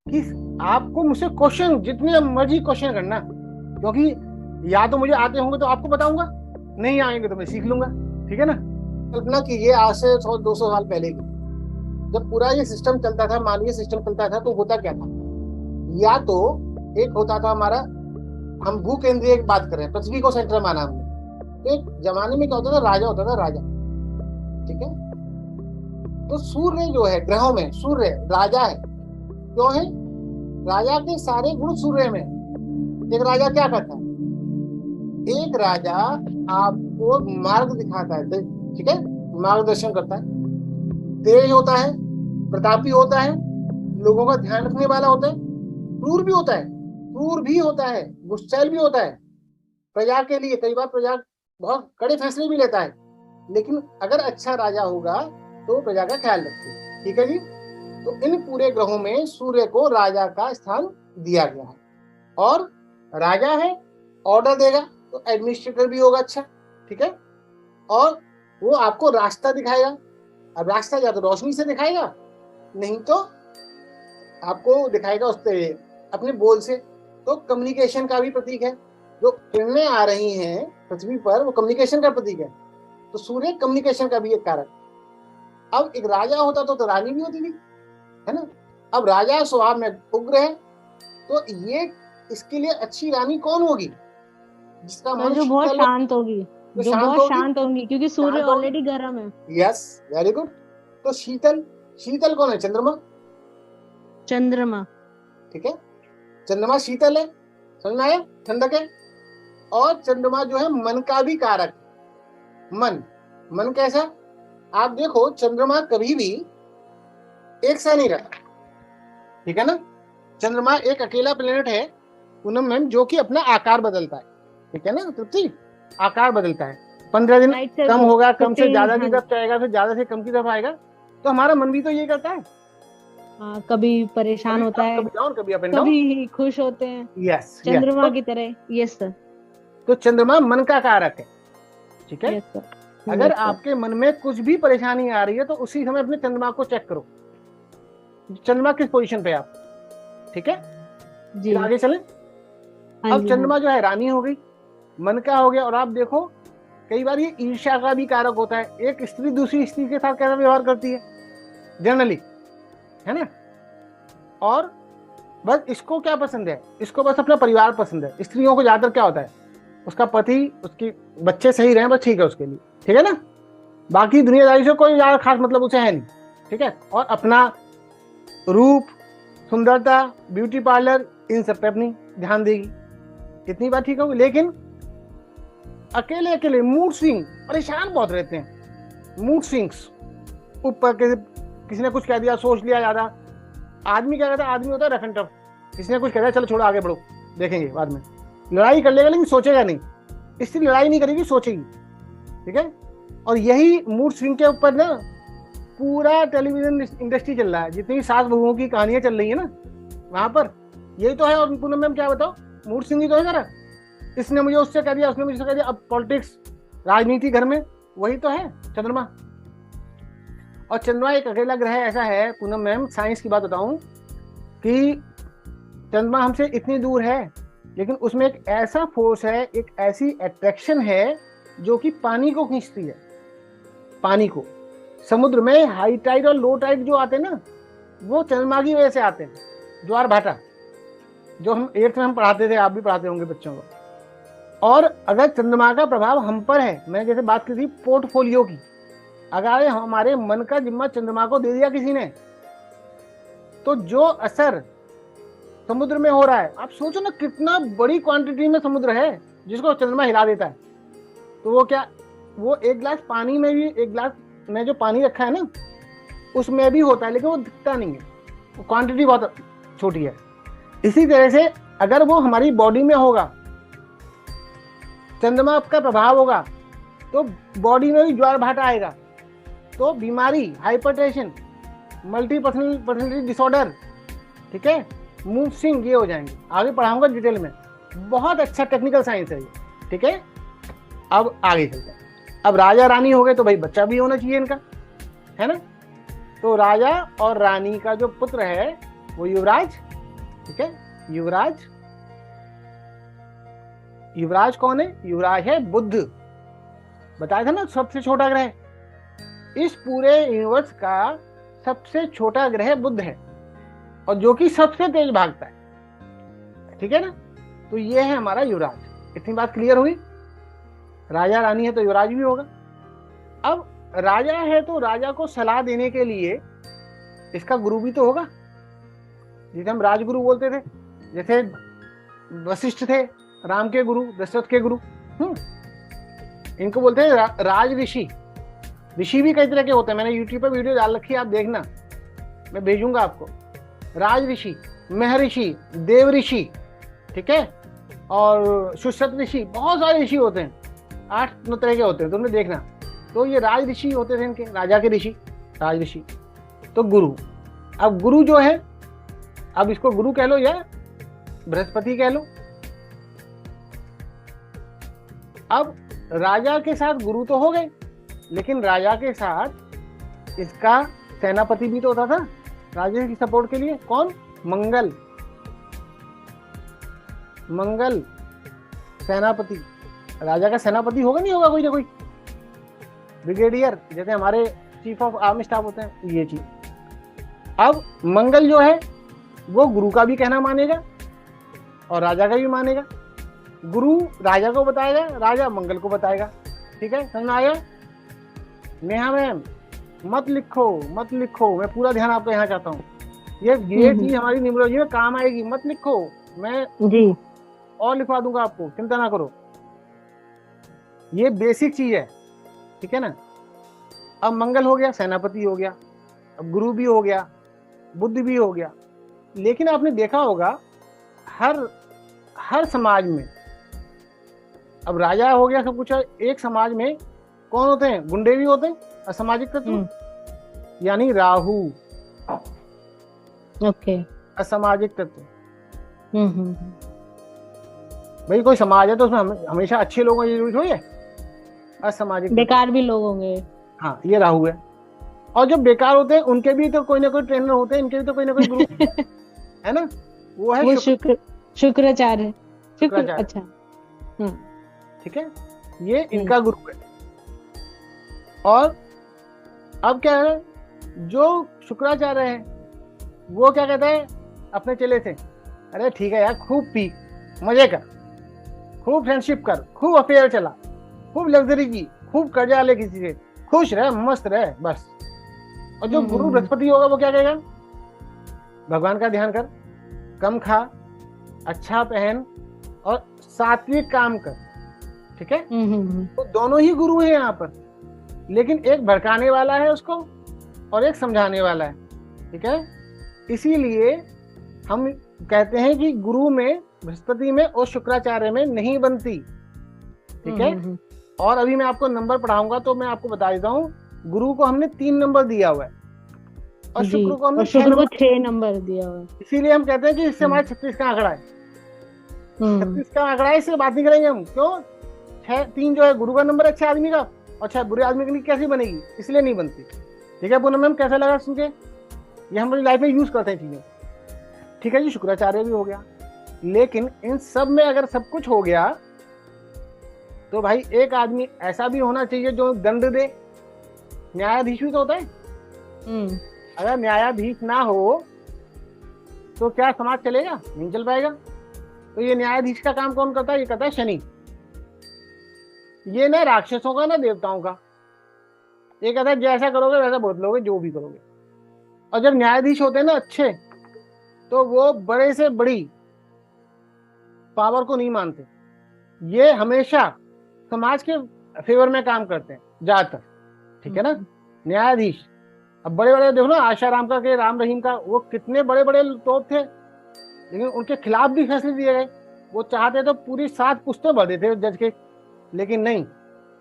कि आपको मुझसे क्वेश्चन जितने मर्जी क्वेश्चन करना, क्योंकि या तो मुझे आते होंगे तो आपको बताऊंगा, नहीं आएंगे तो मैं सीख लूंगा। ठीक है ना। कल्पना कीजिए आज से 100-200 साल पहले की, जब पूरा ये सिस्टम चलता था, मानवीय सिस्टम चलता था, तो होता क्या था? या तो एक होता था हमारा, हम भू केंद्रीय की बात कर रहे हैं, पृथ्वी को सेंटर माना हमने। तो एक जमाने में क्या होता था, राजा होता था, राजा। ठीक है। तो सूर्य जो है, ग्रहों में सूर्य राजा है। क्यों है? राजा के सारे गुण सूर्य में हैं। एक राजा क्या करता है? एक राजा आपको मार्ग दिखाता है, ठीक है, मार्गदर्शन करता है, तेज होता है, प्रतापी होता है, लोगों का ध्यान रखने वाला होता है, क्रूर भी होता है, क्रूर भी होता है, गुस्सैल भी होता है, प्रजा के लिए कई बार प्रजा बहुत कड़े फैसले भी लेता है। लेकिन अगर अच्छा राजा होगा तो प्रजा का ख्याल रखते। ठीक है जी। तो इन पूरे ग्रहों में सूर्य को राजा का स्थान दिया गया है। और राजा है, ऑर्डर देगा, तो एडमिनिस्ट्रेटर भी होगा अच्छा। ठीक है। और वो आपको रास्ता दिखाएगा। अब रास्ता या तो रोशनी से दिखाएगा, नहीं तो आपको दिखाएगा उससे, अपने बोल से। तो कम्युनिकेशन का भी प्रतीक है। जो किरणें आ रही हैं पृथ्वी पर, वो कम्युनिकेशन का प्रतीक है। तो सूर्य कम्युनिकेशन का भी एक कारक। अब एक राजा होता तो रानी भी होती थी, है ना। अब राजा स्वभाव में उग्र है, तो ये इसके लिए अच्छी रानी कौन होगी? जिसका तो मन जो बहुत शीतल हो, शांत होगी, जो जो शांत बहुत होगी, शांत होंगी, क्योंकि सूर्य शांत होगी। ऑलरेडी गर्म है। Yes, very good. तो शीतल, शीतल कौन है? चंद्रमा। चंद्रमा। ठीक है। चंद्रमा शीतल है, समझ में आया? ठंडक है। और चंद्रमा जो है मन का भी कारक है। मन, मन कैसा? आप देखो, चंद्रमा कभी भी एक सा नहीं रहता। ठीक है ना। चंद्रमा एक अकेला प्लेनेट है पूनम मैम, जो कि अपना आकार बदलता है। ठीक है ना तृप्ति, आकार बदलता है। 15 दिन राइट से कम होगा, कम से 15, ज्यादा की हाँ। तरफ जाएगा, फिर ज्यादा से कम की तरफ आएगा। तो हमारा मन भी तो ये करता है, हाँ, कभी परेशान कभी होता अप है, कभी डाउन, कभी अप एंड डाउन। कभी खुश होते हैं, यस यस। चंद्रमा की तरह। Yes sir. तो चंद्रमा मन का कारक है। ठीक है। Yes sir. अगर यस सर। आपके मन में कुछ भी परेशानी आ रही है तो उसी समय अपने चंद्रमा को चेक करो, चंद्रमा किस पोजीशन पे है आप। ठीक है। जी। फिर आगे चलें। हाँ अब जी, हाँ। चंद्रमा जो है रानी हो गई, मन का हो गया। और आप देखो, कई बार ये ईर्ष्या का भी कारक होता है। एक स्त्री दूसरी स्त्री के साथ कैसा व्यवहार करती है जनरली, है ना। और बस इसको क्या पसंद है? इसको बस अपना परिवार पसंद है। स्त्रियों को ज्यादातर क्या होता है, उसका पति, उसके बच्चे सही रहे, बस ठीक है उसके लिए। ठीक है ना। बाकी दुनियादारी से कोई ज्यादा खास मतलब उसे है नहीं। ठीक है। और अपना रूप, सुंदरता, ब्यूटी पार्लर, इन सब पे अपनी ध्यान देगी। इतनी बात ठीक होगी। लेकिन अकेले अकेले मूड स्विंग, परेशान बहुत रहते हैं। मूड स्विंग्स, ऊपर किसी ने कुछ कह दिया, सोच लिया ज्यादा। आदमी क्या कहता है? आदमी होता है रफ एंड टफ। किसी ने कुछ कह दिया, चलो छोड़ो आगे बढ़ो, देखेंगे बाद में। लड़ाई कर लेगा लेकिन सोचेगा नहीं। इसलिए लड़ाई नहीं करेगी, सोचेगी। ठीक है। और यही मूड स्विंग के ऊपर ना पूरा टेलीविजन इंडस्ट्री चल रहा है। जितनी सास बहुओं की कहानियां चल रही है ना, वहां पर यही तो है। और पूनम मैम क्या बताओ, मूड स्विंग ही तो है जरा। इसने मुझे उससे कह दिया, उसने मुझे कह दिया। अब पॉलिटिक्स, राजनीति घर में, वही तो है चंद्रमा। और चंद्रमा एक अकेला ग्रह ऐसा है पूनम मैम, साइंस की बात बताऊं, कि चंद्रमा हमसे इतनी दूर है, लेकिन उसमें एक ऐसा फोर्स है, एक ऐसी अट्रैक्शन है जो कि पानी को खींचती है। पानी को, समुद्र में हाई टाइड और लो टाइड जो आते हैं ना, वो चंद्रमा की वजह से आते हैं। ज्वार भाटा, जो हम 8th में हम पढ़ाते थे, आप भी पढ़ाते होंगे बच्चों को। और अगर चंद्रमा का प्रभाव हम पर है, मैंने जैसे बात की थी पोर्टफोलियो की, अगर हमारे मन का जिम्मा चंद्रमा को दे दिया किसी ने, तो जो असर समुद्र में हो रहा है, आप सोचो ना कितना बड़ी क्वांटिटी में समुद्र है जिसको चंद्रमा हिला देता है। तो वो क्या, वो एक गिलास पानी में भी, एक गिलास में जो पानी रखा है ना, उसमें भी होता है, लेकिन वो दिखता नहीं है, वो क्वांटिटी बहुत छोटी है। इसी तरह से अगर वो हमारी बॉडी में होगा, चंद्रमा का प्रभाव होगा, तो बॉडी में भी ज्वार भाटा आएगा। तो बीमारी, हाइपरटेंशन, मल्टी पर्सनैलिटी डिसऑर्डर, ठीक है, मूड स्विंग, ये हो जाएंगे। आगे पढ़ाऊंगा डिटेल में, बहुत अच्छा टेक्निकल साइंस है ये। ठीक है। अब आगे चलते हैं। अब राजा रानी हो गए, तो भाई बच्चा भी होना चाहिए इनका, है ना। तो राजा और रानी का जो पुत्र है, वो युवराज, ठीक है, युवराज। युवराज कौन है? युवराज है बुध। बताया था ना सबसे छोटा ग्रह, इस पूरे यूनिवर्स का सबसे छोटा ग्रह बुध है, और जो कि सबसे तेज भागता है, ठीक है ना। तो ये है हमारा युवराज। इतनी बात क्लियर हुई। राजा रानी है तो युवराज भी होगा। अब राजा है तो राजा को सलाह देने के लिए इसका गुरु भी तो होगा, जिसे हम राजगुरु बोलते थे। जैसे वशिष्ठ थे राम के गुरु, दशरथ के गुरु। इनको बोलते हैं राज ऋषि। ऋषि भी कई तरह के होते हैं, मैंने यूट्यूब पर वीडियो डाल रखी है, आप देखना, मैं भेजूंगा आपको। राज ऋषि, महर्षि, देव ऋषि, ठीक है, और सुश्रुत ऋषि, बहुत सारे ऋषि होते हैं, 8-9 तरह के होते हैं, तुमने देखना। तो ये राज ऋषि होते थे इनके, राजा के ऋषि, राज ऋषि। तो गुरु, अब गुरु जो है, अब इसको गुरु कह लो या बृहस्पति कह लो। अब राजा के साथ गुरु तो हो गए, लेकिन राजा के साथ इसका सेनापति भी तो होता था राजा की सपोर्ट के लिए। कौन? मंगल। मंगल सेनापति, राजा का सेनापति होगा, नहीं होगा कोई ना कोई, ब्रिगेडियर, जैसे हमारे चीफ ऑफ आर्मी स्टाफ होते हैं, ये चीज। अब मंगल जो है वो गुरु का भी कहना मानेगा और राजा का भी मानेगा। गुरु राजा को बताएगा, राजा मंगल को बताएगा, ठीक है, समझ में आया? नेहा मैम मत लिखो, मत लिखो, मैं पूरा ध्यान आपका यहाँ चाहता हूँ। ये चीज हमारी न्यूमरोलॉजी में काम आएगी, मत लिखो, मैं जी और लिखवा दूंगा आपको, चिंता ना करो। ये बेसिक चीज है, ठीक है ना। अब मंगल हो गया, सेनापति हो गया, अब गुरु भी हो गया, बुद्ध भी हो गया। लेकिन आपने देखा होगा हर समाज में, अब राजा हो गया सब कुछ, एक समाज में कौन होते हैं? गुंडे भी होते हैं, असामाजिक तत्व, यानी राहु, ओके, असामाजिक तत्व। भाई कोई समाज है तो उसमें हमेशा अच्छे लोग ये जरूरी थोड़ी है, असामाजिक बेकार भी लोग होंगे। हाँ, ये राहु है। और जो बेकार होते हैं उनके भी तो कोई ना कोई ट्रेनर होते हैं, इनके भी तो कोई ना कोई गुरु है ना, वो है शुक्राचार्य। शुक्राचार्य, अच्छा, ठीक है, ये इनका गुरु है। और अब क्या है, जो शुक्राचार्य है वो क्या कहता है अपने चेले से? अरे ठीक है यार, खूब पी, मजे कर, खूब फ्रेंडशिप कर, खूब अफेयर चला, खूब लग्जरी की, खूब कर्जा ले किसी से, खुश रह, मस्त रह, बस। और जो गुरु बृहस्पति होगा वो क्या कहेगा? भगवान का ध्यान कर, कम खा, अच्छा पहन और सात्विक काम कर, ठीक है। तो दोनों ही गुरु हैं यहाँ पर, लेकिन एक भड़काने वाला है उसको और एक समझाने वाला है, ठीक है। इसीलिए हम कहते हैं कि गुरु में, बृहस्पति में और शुक्राचार्य में नहीं बनती, ठीक है। और अभी मैं आपको नंबर पढ़ाऊंगा तो मैं आपको बता देता हूँ, गुरु को हमने 3 नंबर दिया हुआ है और शुक्र को हमने 6 नंबर दिया हुआ है। इसीलिए हम कहते हैं कि इससे हमारा 36 का आंकड़ा है। 36 का आंकड़ा है, इससे बात नहीं करेंगे हम। क्यों? 3 जो है गुरु का नंबर, अच्छे आदमी का, और 6 बुरे आदमी के लिए कैसी बनेगी? इसलिए नहीं बनती, ठीक है। पूनम मैम कैसा लगा सुन के? ये हम अपनी लाइफ में यूज करते हैं चीजें, ठीक है जी। शुक्राचार्य भी हो गया, लेकिन इन सब में अगर सब कुछ हो गया तो भाई एक आदमी ऐसा भी होना चाहिए जो दंड दे। न्यायाधीश भी तो होता है। अगर न्यायाधीश ना हो तो क्या समाज चलेगा? नहीं चल पाएगा। तो ये न्यायाधीश का काम कौन करता है? ये करता है शनि। ये ना राक्षसों का ना देवताओं का। ये कहता है जैसा करोगे वैसा भुगतोगे, जो भी करोगे। और जब न्यायाधीश होते हैं ना अच्छे, तो वो बड़े से बड़ी पावर को नहीं मानते। ये हमेशा समाज के फेवर में काम करते हैं ज्यादातर, ठीक है ना। न्यायाधीश, अब बड़े बड़े देखो ना, आशा राम का के राम रहीम का, वो कितने बड़े बड़े तोप थे, लेकिन उनके खिलाफ भी फैसले दिए गए। वो चाहते तो पूरी 7 पुश्तें भर देते जज के, लेकिन नहीं।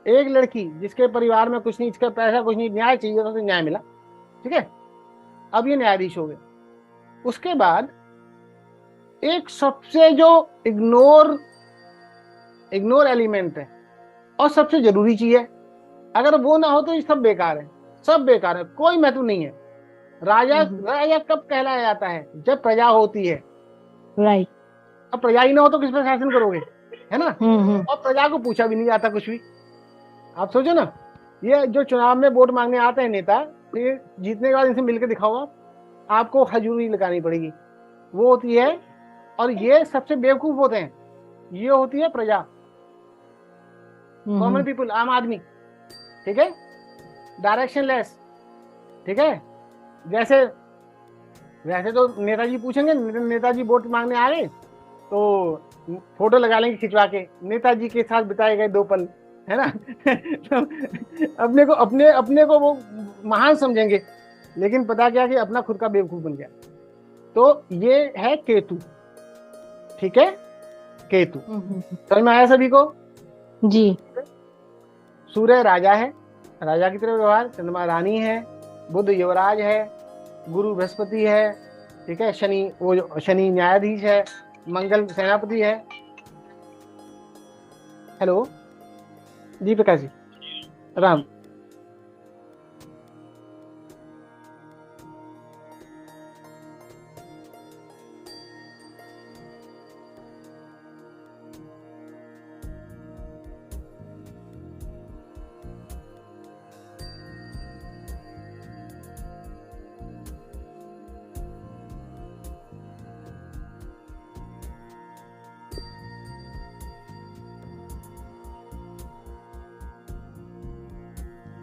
एक लड़की जिसके परिवार में कुछ नहीं, इसका पैसा कुछ नहीं, न्याय चाहिए तो न्याय मिला, ठीक है। अब ये न्यायाधीश हो गए। उसके बाद एक सबसे जो इग्नोर एलिमेंट है और सबसे जरूरी चीज है, अगर वो ना हो तो ये सब बेकार है, सब बेकार है, कोई महत्व नहीं है। राजा राजा कब कहलाया जाता है? जब प्रजा होती है। राइट। अब प्रजा ही ना हो तो किस पर शासन करोगे, है ना? और प्रजा को पूछा भी नहीं जाता कुछ भी। आप सोचो ना, ये जो चुनाव में वोट मांगने आते हैं नेता, तो ये जीतने के बाद इनसे मिलकर दिखाओ, आपको हजूरी लगानी पड़ेगी, वो होती है। और ये सबसे बेवकूफ होते हैं, ये होती है प्रजा, कॉमन पीपल, आम आदमी, ठीक है, डायरेक्शन लेस, ठीक है। जैसे वैसे तो नेताजी पूछेंगे, नेताजी वोट मांगने आ गए तो फोटो लगा लेंगे खिंचवा के, नेताजी के साथ बिताए गए 2 पल, है ना? तो अपने को वो महान समझेंगे, लेकिन पता क्या कि अपना खुद का बेवकूफ बन गया। तो ये है केतु, ठीक है, केतु। समझ में आया सभी को? जी। सूर्य राजा है, राजा की तरह व्यवहार, चंद्रमा रानी है, बुध युवराज है, गुरु बृहस्पति है, ठीक है, शनि न्यायाधीश है, मंगल सेनापति है। हेलो जी प्रकाश जी, राम।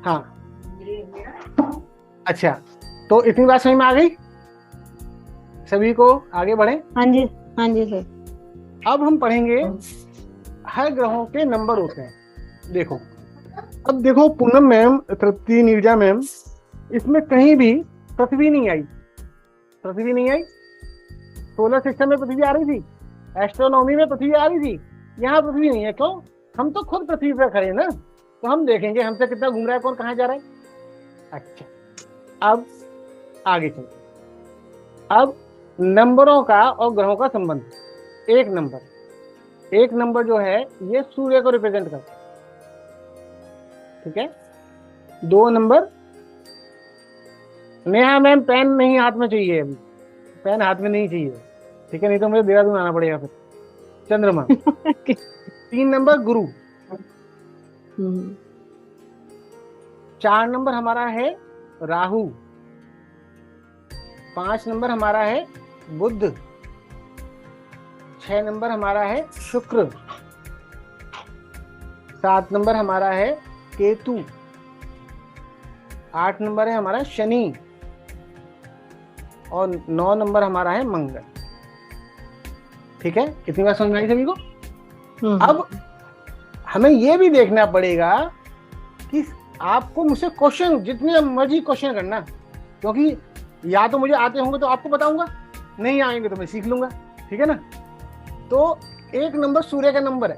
हाँ, अच्छा, तो इतनी बात समझ में आ गई सभी को? आगे बढ़े। हाँ जी, हाँ जी सर। अब हम पढ़ेंगे हर ग्रहों के नंबर होते हैं। देखो, अब देखो पूनम मैम, तृप्ति, नीरजा मैम, इसमें कहीं भी पृथ्वी नहीं आई, पृथ्वी नहीं आई। सोलर सिस्टम में पृथ्वी आ रही थी, एस्ट्रोनॉमी में पृथ्वी आ रही थी, यहाँ पृथ्वी नहीं है। क्यों? हम तो खुद पृथ्वी पर खड़े हैं ना, तो हम देखेंगे हमसे कितना घूम रहा है, कौन कहाँ जा रहा है। अच्छा, अब आगे चलते। अब नंबरों का और ग्रहों का संबंध। एक नंबर जो है ये सूर्य को रिप्रेजेंट करता है, ठीक है। 2 नंबर, नेहा मैम पेन नहीं हाथ में चाहिए, अभी पेन हाथ में नहीं चाहिए, ठीक है, नहीं तो मुझे देहरादून आना पड़ेगा फिर। चंद्रमा। 3 नंबर गुरु। 4 नंबर हमारा है राहु। 5 नंबर हमारा है बुध। 6 नंबर हमारा है शुक्र। 7 नंबर हमारा है केतु। 8 नंबर है हमारा शनि और 9 नंबर हमारा है मंगल, ठीक है। इतनी बात समझ में आई सभी को? अब हमें यह भी देखना पड़ेगा कि आपको मुझसे क्वेश्चन जितने मर्जी क्वेश्चन करना, क्योंकि या तो मुझे आते होंगे तो आपको बताऊंगा, नहीं आएंगे तो मैं सीख लूंगा, ठीक है ना। तो 1 नंबर सूर्य का नंबर है।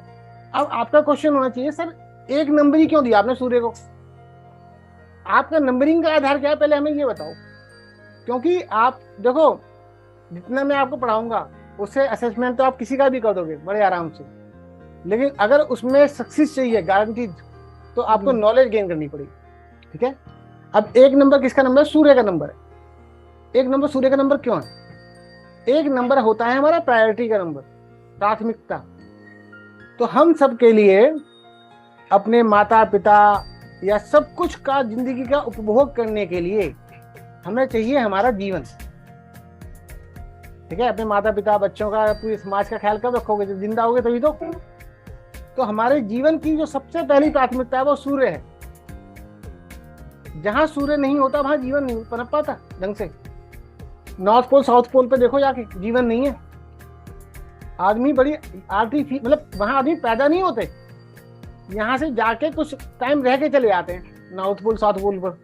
अब आपका क्वेश्चन होना चाहिए, सर 1 नंबर ही क्यों दिया आपने सूर्य को? आपका नंबरिंग का आधार क्या है, पहले हमें ये बताओ। क्योंकि आप देखो, जितना मैं आपको पढ़ाऊंगा उससे असेसमेंट तो आप किसी का भी कर दोगे बड़े आराम से, लेकिन अगर उसमें सक्सेस चाहिए गारंटीड, तो आपको नॉलेज गेन करनी पड़ेगी, ठीक है। अब 1 नंबर किसका नंबर है? सूर्य का नंबर है। 1 नंबर सूर्य का नंबर क्यों है? 1 नंबर होता है हमारा प्रायोरिटी का नंबर, प्राथमिकता। तो हम सब के लिए अपने माता पिता या सब कुछ का, जिंदगी का उपभोग करने के लिए हमें चाहिए हमारा जीवन, ठीक है। अपने माता पिता, बच्चों का, पूरे समाज का ख्याल कब रखोगे? जब जिंदा होगे तभी तो हमारे जीवन की जो सबसे पहली प्राथमिकता है वो सूर्य है। जहां सूर्य नहीं होता वहां जीवन नहीं पनप पाता ढंग से। नॉर्थ पोल साउथ पोल पे देखो जाके, जीवन नहीं है। आदमी बड़ी मतलब वहां आदमी पैदा नहीं होते, यहाँ से जाके कुछ टाइम रह के चले आते हैं नॉर्थ पोल साउथ पोल पर,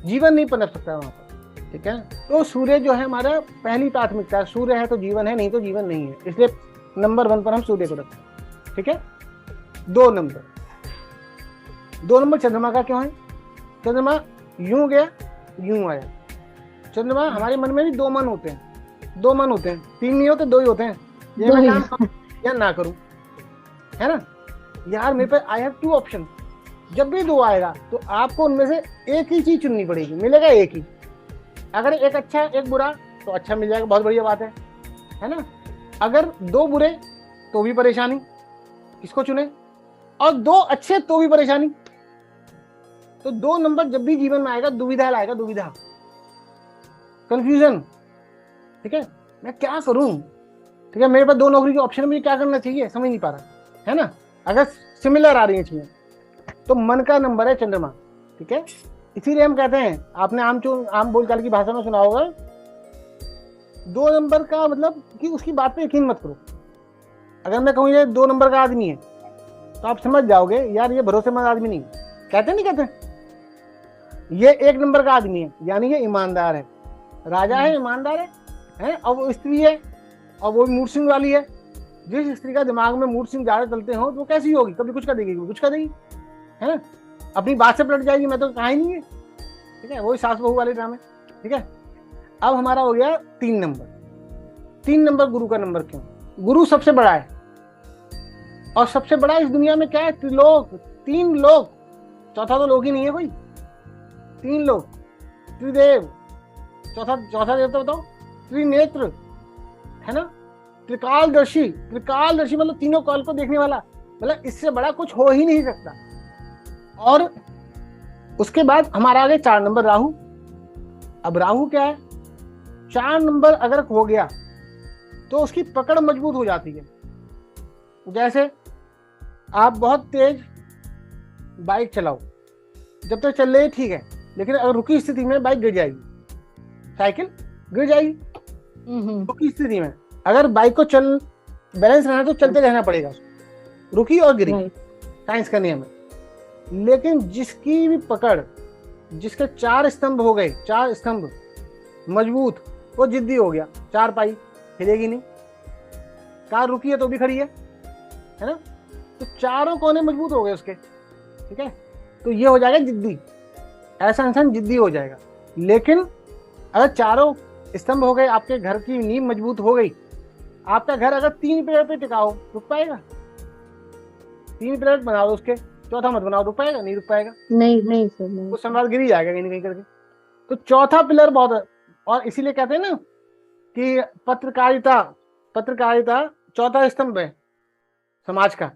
जीवन नहीं पनप सकता वहां पर, ठीक है। तो सूर्य जो है हमारा पहली प्राथमिकता है। सूर्य है तो जीवन है, नहीं तो जीवन नहीं है, इसलिए नंबर 1 पर हम सूर्य को रखते हैं, ठीक है। 2 नंबर चंद्रमा का क्यों है? चंद्रमा यूं गया यूं आया। चंद्रमा, हमारे मन में भी 2 मन होते हैं, 2 मन होते हैं, 3 नहीं होते, 2 ही होते हैं। ये मैं काम करूं या ना करूं, है ना यार। मेरे पे आई हैव 2 ऑप्शन। जब भी 2 आएगा तो आपको उनमें से एक ही चीज चुननी पड़ेगी, मिलेगा एक ही। अगर एक अच्छा एक बुरा तो अच्छा मिल जाएगा, बहुत बढ़िया बात है ना। अगर दो बुरे तो भी परेशानी, किसको चुने, और दो अच्छे तो भी परेशानी। तो 2 नंबर जब भी जीवन में आएगा दुविधा लाएगा, दुविधा, कंफ्यूजन। ठीक है, मैं क्या करूं, ठीक है, मेरे पास 2 नौकरी के ऑप्शन में क्या करना चाहिए, समझ नहीं पा रहा, है ना। अगर सिमिलर आ रही है चीजें तो मन का नंबर है चंद्रमा। ठीक है, इसीलिए हम कहते हैं, आपने आम बोलचाल की भाषा में सुना होगा, 2 नंबर का मतलब कि उसकी बात पे यकीन मत करो। अगर मैं कहूँ ये 2 नंबर का आदमी है तो आप समझ जाओगे यार ये भरोसेमंद आदमी नहीं। कहते नहीं कहते, ये 1 नंबर का आदमी है यानी ये ईमानदार है, राजा है, ईमानदार है, और वो स्त्री है और वो मूड स्विंग वाली है। जिस स्त्री का दिमाग में मूड स्विंग ज्यादा चलते हो तो वो कैसी होगी, कभी कुछ कर देगी, कभी कुछ कर देगी, है ना, अपनी बात से पलट जाएगी, मैं तो कहा ही नहीं है। ठीक है, वही सास बहू वाले ड्रामे। ठीक है, अब हमारा हो गया 3 नंबर। 3 नंबर गुरु का नंबर क्यों, गुरु सबसे बड़ा है, और सबसे बड़ा इस दुनिया में क्या है, त्रिलोक, 3 लोक, चौथा तो लोक ही नहीं है कोई, 3 लोक, त्रिदेव, चौथा देवता बताओ, त्रिनेत्र, है ना, त्रिकालदर्शी, त्रिकालदर्शी मतलब तीनों काल को देखने वाला, मतलब इससे बड़ा कुछ हो ही नहीं सकता। और उसके बाद हमारा आ गया 4 नंबर राहु। अब राहु क्या है, 4 नंबर अगर हो गया तो उसकी पकड़ मजबूत हो जाती है। जैसे आप बहुत तेज बाइक चलाओ, जब तक चल रही ठीक है, लेकिन अगर रुकी स्थिति में बाइक गिर जाएगी, साइकिल गिर जाएगी। रुकी स्थिति में अगर बाइक को बैलेंस रहना तो चलते रहना पड़ेगा, रुकी और गिरी, साइंस का नियम है। लेकिन जिसकी भी पकड़, जिसके 4 स्तंभ हो गए, 4 स्तंभ मजबूत, वो जिद्दी हो गया, 4 पाई हिलेगी नहीं, कार रुकी है तो भी खड़ी है ना, तो चारों कोने मजबूत हो गए उसके। ठीक है, तो ये हो जाएगा जिद्दी, ऐसा इंसान जिद्दी हो जाएगा। लेकिन अगर चारों स्तंभ हो गए, आपके घर की नींव मजबूत हो गई, आपका घर अगर 3 पिलर पे टिका हो, रुक पाएगा? 3 पिलर बनाओ उसके, चौथा मत बनाओ, रुक पाएगा? नहीं रुक पाएगा, नहीं सर, नहीं। कुछ समय बाद गिर ही जाएगा कहीं ना कहीं करके। तो चौथा पिलर बहुत, और इसीलिए कहते हैं ना कि पत्रकारिता चौथा स्तंभ है समाज का,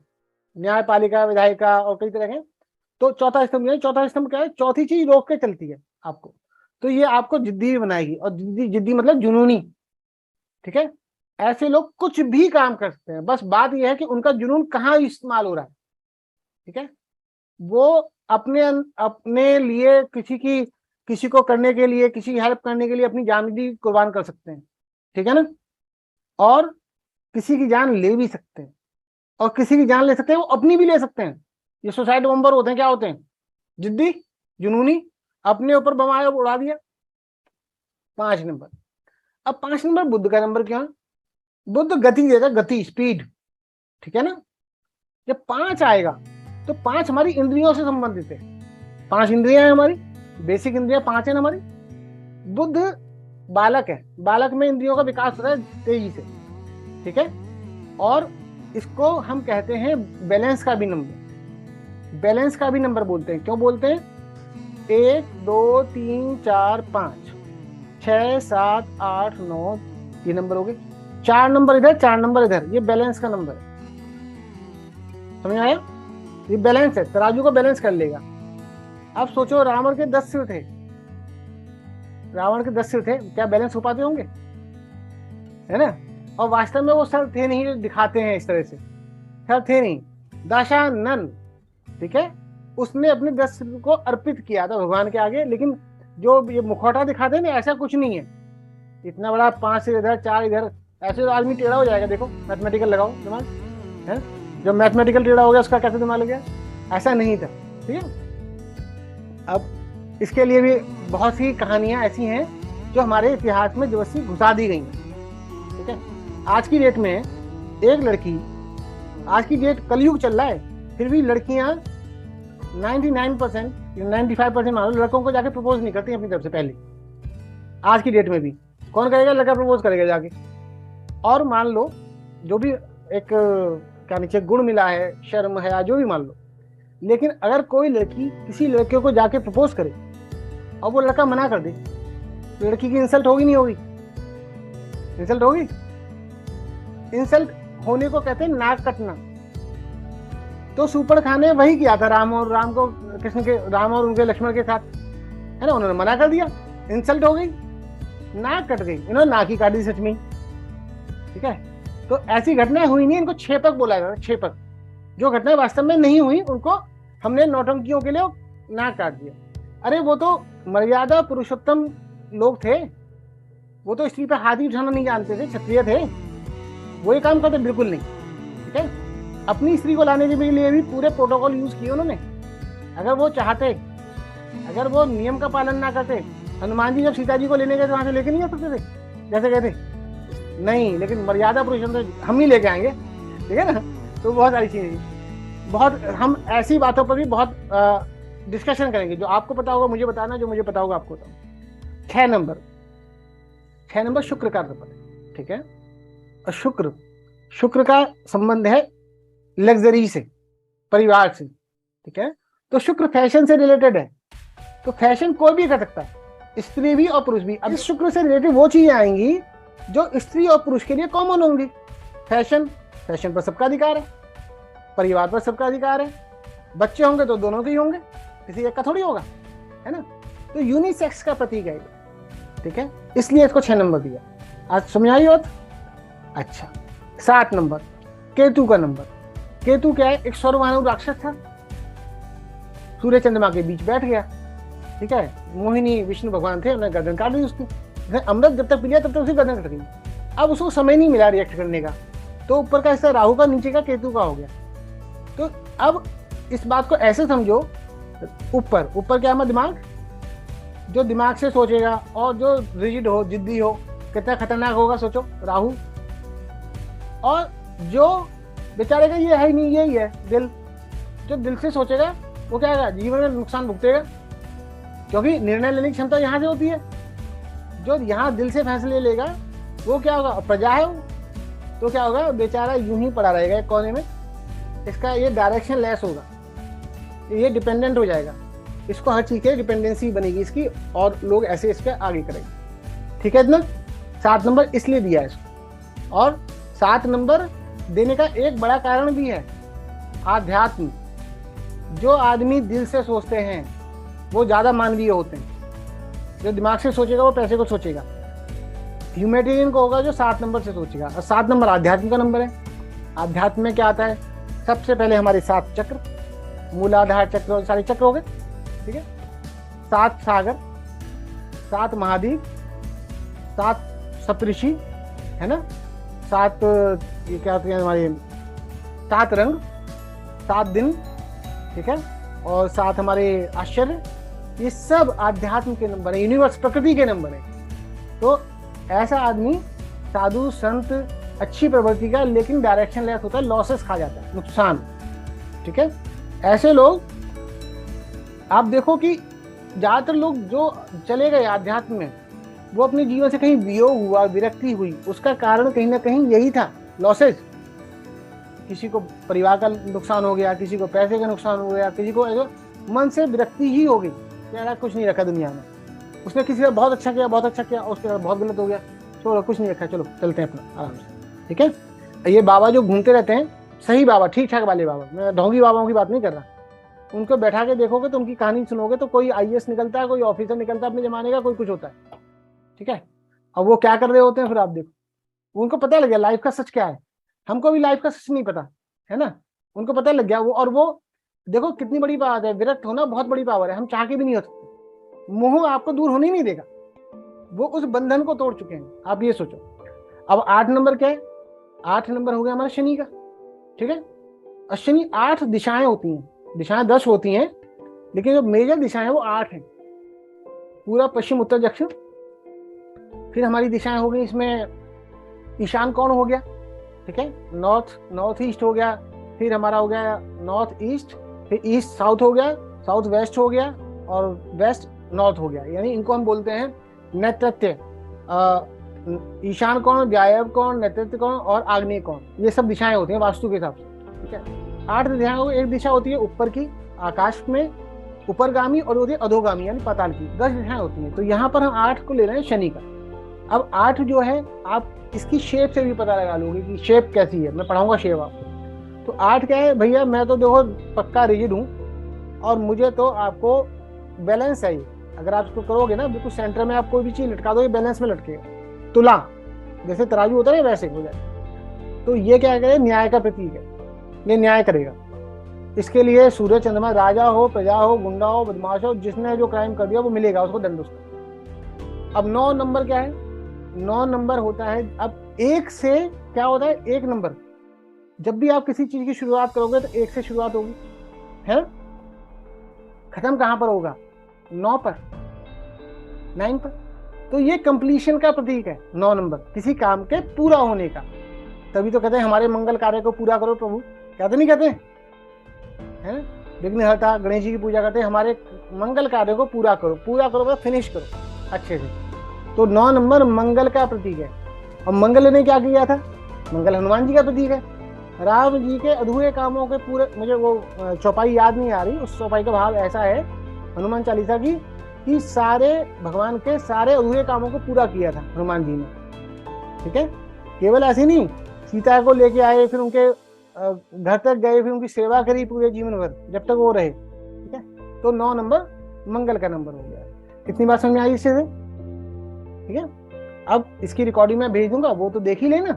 न्यायपालिका, विधायिका और कई तरह के। तो चौथा स्तंभ क्या है, चौथी चीज रोक के चलती है आपको, तो ये आपको जिद्दी बनाएगी, और जिद्दी मतलब जुनूनी। ठीक है, ऐसे लोग कुछ भी काम कर सकते हैं, बस बात यह है कि उनका जुनून कहाँ इस्तेमाल हो रहा है। ठीक है, वो अपने लिए किसी को करने के लिए, किसी की हेल्प करने के लिए अपनी जान भी कुर्बान कर सकते हैं। ठीक है ना, और किसी की जान ले भी सकते हैं, और किसी की जान ले सकते हैं वो अपनी भी ले सकते हैं। ये सुसाइड बम्बर होते हैं, क्या होते हैं, जिद्दी, जुनूनी, अपने ऊपर बम आया उड़ा दिया। 5 नंबर। अब 5 नंबर बुद्ध का नंबर क्या है, बुद्ध गति देता, गति, स्पीड। ठीक है ना, जब 5 आएगा तो 5 हमारी इंद्रियों से संबंधित है। 5 इंद्रियां हैं हमारी, बेसिक इंद्रियां 5 है हमारी। बुद्ध बालक है, बालक में इंद्रियों का विकास होता है तेजी से। ठीक है, और इसको हम कहते हैं बैलेंस का भी नंबर, बैलेंस का भी नंबर बोलते हैं। क्यों बोलते हैं, 1 2 3 4 5 6 7 8 9, ये नंबर हो गए, 4 नंबर इधर, 4 नंबर इधर, ये बैलेंस का नंबर है। समझ आया, ये बैलेंस है, तराजू को बैलेंस कर लेगा। अब सोचो, रावण के 10 सिर थे, रावण के 10 सिर थे, क्या बैलेंस हो पाते होंगे, है ना। और वास्तव में वो सर थे नहीं जो दिखाते हैं इस तरह से, सर थे नहीं। दशानन, ठीक है, उसने अपने 10 सिर को अर्पित किया था भगवान के आगे। लेकिन जो ये मुखौटा दिखाते हैं ना, ऐसा कुछ नहीं है, इतना बड़ा 5 सिर इधर, 4 इधर, ऐसे तो आदमी टेढ़ा हो जाएगा। देखो, मैथमेटिकल लगाओ दिमाग, है, जब मैथमेटिकल टेढ़ा हो गया उसका कैसे दिमाग लग गया, ऐसा नहीं था। ठीक है, अब इसके लिए भी बहुत सी कहानियां ऐसी हैं जो हमारे इतिहास में जबरदस्ती घुसा दी गई हैं। ठीक है, आज की डेट में एक लड़की, आज की डेट कलयुग चल रहा है, फिर भी लड़कियां 99% 95% मान लो, लड़कों को जाके प्रपोज नहीं करती अपनी तरफ से पहले। आज की डेट में भी कौन करेगा, लड़का प्रपोज करेगा जाके। और मान लो जो भी एक क्या नीचे गुण मिला है, शर्म है, जो भी मान लो, लेकिन अगर कोई लड़की किसी लड़के को जाके प्रपोज करे और वो लड़का मना कर दे, तो लड़की की इंसल्ट होगी नहीं होगी? इंसल्ट होगी। इंसल्ट होने को कहते हैं नाक कटना। तो सुपर्णखा ने वही किया था राम और उनके लक्ष्मण के साथ, है ना। उन्होंने मना कर दिया, इंसल्ट हो गई, नाक कट गई, इन्होंने नाक ही काट दी सच में। ठीक है, तो ऐसी घटनाएं हुई नहीं, इनको छेपक बोला जाता है, छेपक। जो घटनाएं वास्तव में नहीं हुई उनको हमने नौटंकियों के लिए नाक काट दिया। अरे वो तो मर्यादा पुरुषोत्तम लोग थे, वो तो स्त्री पे हाथ ही उठाना नहीं जानते थे, क्षत्रिय थे, वो ये काम करते बिल्कुल नहीं। ठीक है, अपनी स्त्री को लाने के लिए भी पूरे प्रोटोकॉल यूज किए उन्होंने। अगर वो चाहते, अगर वो नियम का पालन ना करते, हनुमान जी जब सीता जी को लेने गए तो वहां से लेके नहीं आ सकते थे जैसे कहते नहीं, लेकिन मर्यादा पुरुषोत्तम हम ही लेके आएंगे। ठीक है ना। तो बहुत सारी चीजें, बहुत हम ऐसी बातों पर भी बहुत डिस्कशन करेंगे। जो आपको पता होगा मुझे बताना, जो मुझे पता होगा आपको बताओ। 6 नंबर शुक्र का नंबर है। ठीक है, और शुक्र का संबंध है लग्जरी से, परिवार से। ठीक है, तो शुक्र फैशन से रिलेटेड है। तो फैशन कोई भी कर सकता है, स्त्री भी और पुरुष भी। अब इस शुक्र से रिलेटेड वो चीजें आएंगी जो स्त्री और पुरुष के लिए कॉमन होंगी। फैशन पर सबका अधिकार है, परिवार पर सबका अधिकार है, बच्चे होंगे तो दोनों के ही होंगे, किसी एक का थोड़ी होगा, है ना। तो यूनिसेक्स का प्रतीक है। ठीक है, इसलिए इसको 6 नंबर दिया। आज समझ आई बात? अच्छा, 7 नंबर केतु का नंबर। केतु क्या है? एक सर्वमानव राक्षस था, सूर्य चंद्रमा के बीच बैठ गया। ठीक है, मोहिनी विष्णु भगवान थे, उन्होंने गर्दन काट दी उसकी। अमृत जब तक पी लिया तब तक उसकी गर्दन कट गई। अब उसको समय नहीं मिला रिएक्ट करने का, तो ऊपर का हिस्सा राहु का, नीचे का केतु का हो गया। तो अब इस बात को ऐसे समझो, ऊपर क्या है? दिमाग, जो दिमाग से सोचेगा और जो रिजिड हो, जिद्दी हो, कितना खतरनाक होगा सोचो, राहु। और जो बेचारे का ये है ही नहीं, यही है दिल, जो दिल से सोचेगा वो क्या होगा? जीवन में नुकसान भुगतेगा, क्योंकि निर्णय लेने की क्षमता यहाँ से होती है। जो यहाँ दिल से फैसले लेगा वो क्या होगा? प्रजा है वो, तो क्या होगा? बेचारा यूं ही पड़ा रहेगा एक कोने में, इसका ये डायरेक्शन लेस होगा, ये डिपेंडेंट हो जाएगा, इसको हर चीज की डिपेंडेंसी बनेगी इसकी, और लोग ऐसे इसके आगे करेंगे। ठीक है इतना? 7 नंबर इसलिए दिया है इसको। और 7 नंबर देने का एक बड़ा कारण भी है, आध्यात्म। जो आदमी दिल से सोचते हैं वो ज्यादा मानवीय होते हैं, जो दिमाग से सोचेगा वो पैसे को सोचेगा। ह्यूमैनिटेरियन को होगा जो 7 नंबर से सोचेगा। और 7 नंबर आध्यात्म का नंबर है। आध्यात्म में क्या आता है? सबसे पहले हमारे 7 चक्र, मूलाधार चक्र, सारे चक्र हो गए। ठीक है, 7 सागर, 7 महाद्वीप, 7 सप्तऋषि, है ना, 7 ये क्या होते हैं हमारे 7 रंग, 7 दिन। ठीक है, और 7 हमारे आश्चर्य। ये सब आध्यात्म के नंबर है, यूनिवर्स, प्रकृति के नंबर है। तो ऐसा आदमी साधु संत, अच्छी प्रवृत्ति का, लेकिन डायरेक्शन लेस होता है, लॉसेस खा जाता है, नुकसान। ठीक है, ऐसे लोग आप देखो कि ज्यादातर लोग जो चले गए आध्यात्म में, वो अपने जीवन से कहीं वियोग हुआ, विरक्ति हुई, उसका कारण कहीं ना कहीं यही था, लॉसेस। किसी को परिवार का नुकसान हो गया, किसी को पैसे का नुकसान हो गया, किसी को मन से विरक्ति ही हो गई, यार कुछ नहीं रखा दुनिया में। उसने किसी का बहुत अच्छा किया, उसके बाद बहुत गलत हो गया, छोड़ो कुछ नहीं रखा, चलो चलते हैं अपना आराम से। ठीक है, ये बाबा जो घूमते रहते हैं, सही बाबा, ठीक ठाक वाले बाबा, मैं ढोंगी बाबाओं की बात नहीं कर रहा, उनको बैठा के देखोगे तो उनकी कहानी सुनोगे तो कोई IAS निकलता है, कोई ऑफिसर निकलता है अपने जमाने का, कोई कुछ होता है। ठीक है, अब वो क्या कर रहे होते हैं फिर आप देखो, उनको पता लग गया लाइफ का सच क्या है। हमको भी लाइफ का सच नहीं पता, है ना, उनको पता लग गया वो। और वो देखो कितनी बड़ी बात है, विरक्त होना बहुत बड़ी पावर है, हम चाह के भी नहीं हो सकते। मोह आपको दूर होने नहीं देगा, वो उस बंधन को तोड़ चुके हैं, आप ये सोचो। अब 8 नंबर क्या है? 8 नंबर हो गया हमारा शनि का। ठीक है, और शनि 8 दिशाएं होती हैं, दिशाएं 10 होती हैं, लेकिन जो मेजर दिशाएं हैं वो 8 हैं, पूरा पश्चिम उत्तर दक्षिण। फिर हमारी दिशाएं हो गई, इसमें ईशान कौन हो गया? ठीक है, नॉर्थ ईस्ट हो गया, फिर हमारा हो गया नॉर्थ ईस्ट, फिर ईस्ट साउथ हो गया, साउथ वेस्ट हो गया, और वेस्ट नॉर्थ हो गया। यानी इनको हम बोलते हैं नेतृत्व, ईशान कौन, व्यायव कौन, नेतृत्व कौन और आग्नेय कौन, ये सब दिशाएं होती हैं वास्तु के हिसाब से। ठीक है, 8 दिशाएं, एक दिशा होती है ऊपर की, आकाश में, ऊपरगामी और होती है अधोगामी यानी पाताल की, 10 दिशाएं होती हैं। तो यहाँ पर हम 8 को ले रहे हैं शनि का। अब 8 जो है आप इसकी शेप से भी पता लगा लोगे कि शेप कैसी है, मैं पढ़ाऊंगा शेप आपको। तो 8 क्या है भैया, मैं तो देखो पक्का रिजिड हूँ और मुझे तो आपको बैलेंस चाहिए। अगर आप इसको करोगे ना बिल्कुल सेंटर में आप कोई भी चीज लटका दो, ये बैलेंस में लटकेगा। तुला जैसे तराजू होता है वैसे हो जाए। तो ये क्या करे, न्याय का प्रतीक है, ये न्याय करेगा। इसके लिए सूर्य चंद्रमा, राजा हो, प्रजा हो, गुंडा हो, बदमाश हो, जिसने जो क्राइम कर दिया वो मिलेगा उसको दंड उसका। अब 9 नंबर क्या है, 9 नंबर होता है, अब 1 से क्या होता है, 1 नंबर। जब भी आप किसी चीज की शुरुआत करोगे तो 1 से शुरुआत होगी, है, खत्म कहां पर होगा, 9 पर, 9 पर। तो ये कंप्लीशन का प्रतीक है 9 नंबर, किसी काम के पूरा होने का। तभी तो कहते हैं हमारे मंगल कार्य को पूरा करो प्रभु, कहते नहीं कहते हैं, विघ्नहर्ता गणेश जी की पूजा करते हैं, हमारे मंगल कार्य को पूरा करो, पूरा करो मतलब फिनिश करो अच्छे से। तो 9 नंबर मंगल का प्रतीक है। और मंगल ने क्या किया था, मंगल हनुमान जी का प्रतीक है। राम जी के अधूरे कामों के पूरे, मुझे वो चौपाई याद नहीं आ रही, उस चौपाई का भाव ऐसा है हनुमान चालीसा की कि सारे भगवान के सारे अधूरे कामों को पूरा किया था हनुमान जी ने। ठीक है, केवल ऐसे नहीं, सीता को लेके आए, फिर उनके घर तक गए, फिर उनकी सेवा करी पूरे जीवन भर जब तक वो रहे। ठीक है, तो 9 नंबर मंगल का नंबर हो गया। कितनी बात समझ में आई इससे? ठीक है, अब इसकी रिकॉर्डिंग मैं भेज दूंगा, वो तो देख ही लेना।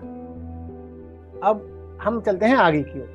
अब हम चलते हैं आगे की ओर।